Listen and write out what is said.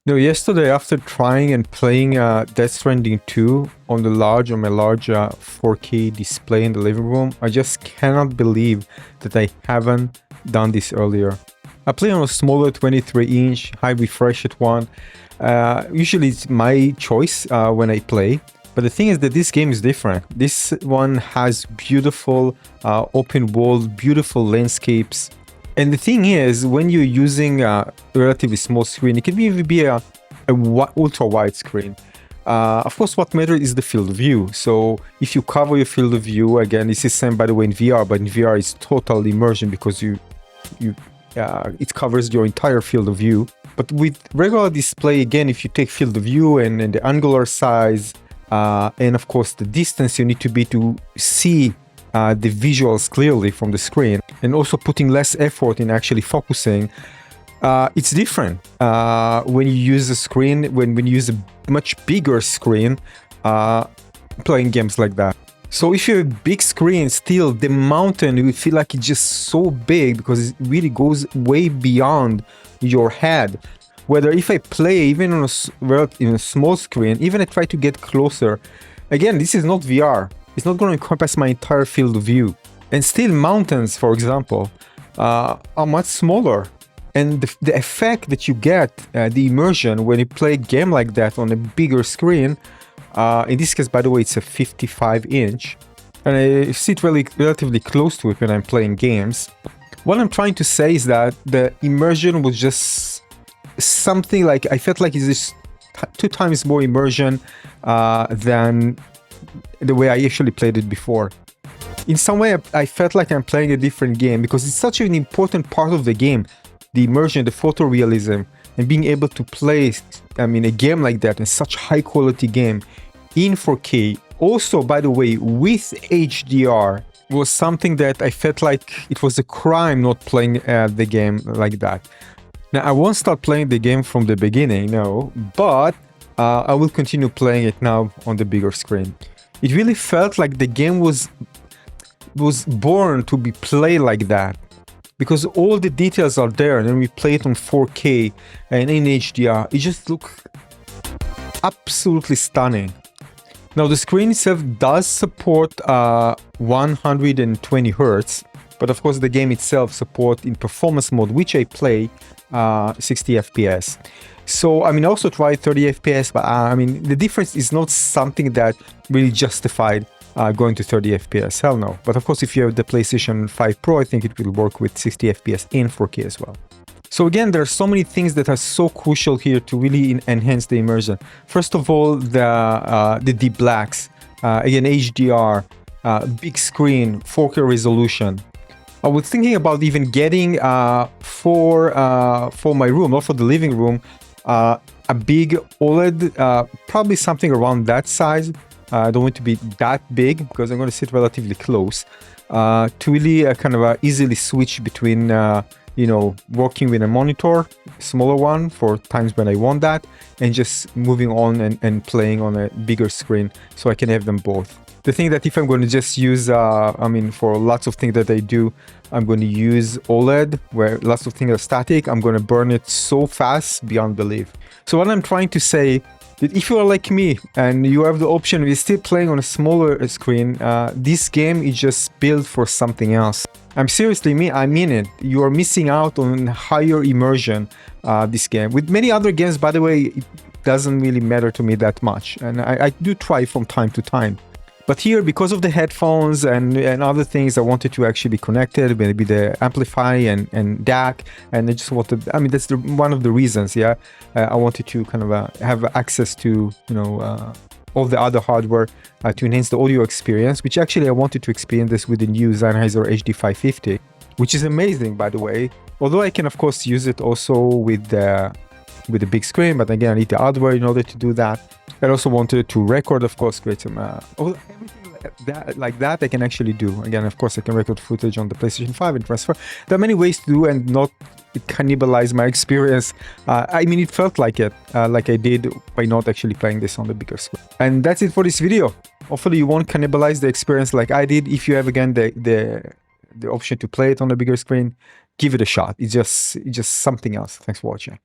No, yesterday after trying and playing Death Stranding 2 on my large 4K display in the living room, I just cannot believe that I haven't done this earlier. I play on a smaller 23-inch high refreshed one. Usually it's my choice when I play, but the thing is that this game is different. This one has beautiful open world, beautiful landscapes. And the thing is, when you're using a relatively small screen, it can even be a ultra-wide screen. Of course, what matters is the field of view. So if you cover your field of view, again, this is same by the way in VR, but in VR it's total immersion because it covers your entire field of view. But with regular display, again, if you take field of view and the angular size, and of course the distance you need to be to see the visuals clearly from the screen, and also putting less effort in actually focusing, it's different when you use a screen, when you use a much bigger screen playing games like that. So if you have a big screen, still the mountain, you feel like it's just so big because it really goes way beyond your head. Whether if I play even on a small screen, even I try to get closer, again, this is not VR. It's not going to encompass my entire field of view. And still mountains, for example, are much smaller. And the effect that you get, the immersion, when you play a game like that on a bigger screen, in this case, by the way, it's a 55-inch, and I sit relatively close to it when I'm playing games. What I'm trying to say is that the immersion was just something like, I felt like it's just 2 times more immersion than the way I actually played it before. In some way, I felt like I'm playing a different game because it's such an important part of the game, the immersion, the photorealism, and being able to play, a game like that, in such high quality game in 4K. Also, by the way, with HDR, was something that I felt like it was a crime not playing the game like that. Now, I won't start playing the game from the beginning, no, but I will continue playing it now on the bigger screen. It really felt like the game was born to be played like that, because all the details are there, and then we play it on 4K and in HDR. It just looks absolutely stunning. Now, the screen itself does support 120 Hz, but of course the game itself supports in performance mode, which I play 60 FPS. So, I also tried 30 FPS, but the difference is not something that really justified going to 30 FPS. Hell no. But of course, if you have the PlayStation 5 Pro, I think it will work with 60 FPS in 4K as well. So again, there are so many things that are so crucial here to really enhance the immersion. First of all, the deep blacks, again, HDR, big screen, 4K resolution. I was thinking about even getting for my room, not for the living room, a big OLED, probably something around that size. I don't want to be that big because I'm going to sit relatively close to really kind of easily switch between working with a monitor, smaller one for times when I want that, and just moving on and playing on a bigger screen, so I can have them both. The thing that if I'm going to just use, for lots of things that I do, I'm going to use OLED, where lots of things are static. I'm going to burn it so fast beyond belief. So what I'm trying to say, that if you are like me and you have the option, you're still playing on a smaller screen, this game is just built for something else. I mean it. You are missing out on higher immersion, this game. With many other games, by the way, it doesn't really matter to me that much. And I do try from time to time. But here, because of the headphones and other things, I wanted to actually be connected, maybe the amplify and DAC, and I just wanted, that's one of the reasons, yeah. I wanted to kind of have access to, all the other hardware to enhance the audio experience, which actually I wanted to experience this with the new Sennheiser HD550, which is amazing, by the way. Although I can, of course, use it also with the big screen, but again, I need the hardware in order to do that. I also wanted to record, of course, create some everything like that I can actually do. Again, of course, I can record footage on the PlayStation 5 and transfer. There are many ways to do and not cannibalize my experience. It felt like it, like I did by not actually playing this on the bigger screen. And that's it for this video. Hopefully you won't cannibalize the experience like I did. If you have, again, the option to play it on the bigger screen, give it a shot. It's just something else. Thanks for watching.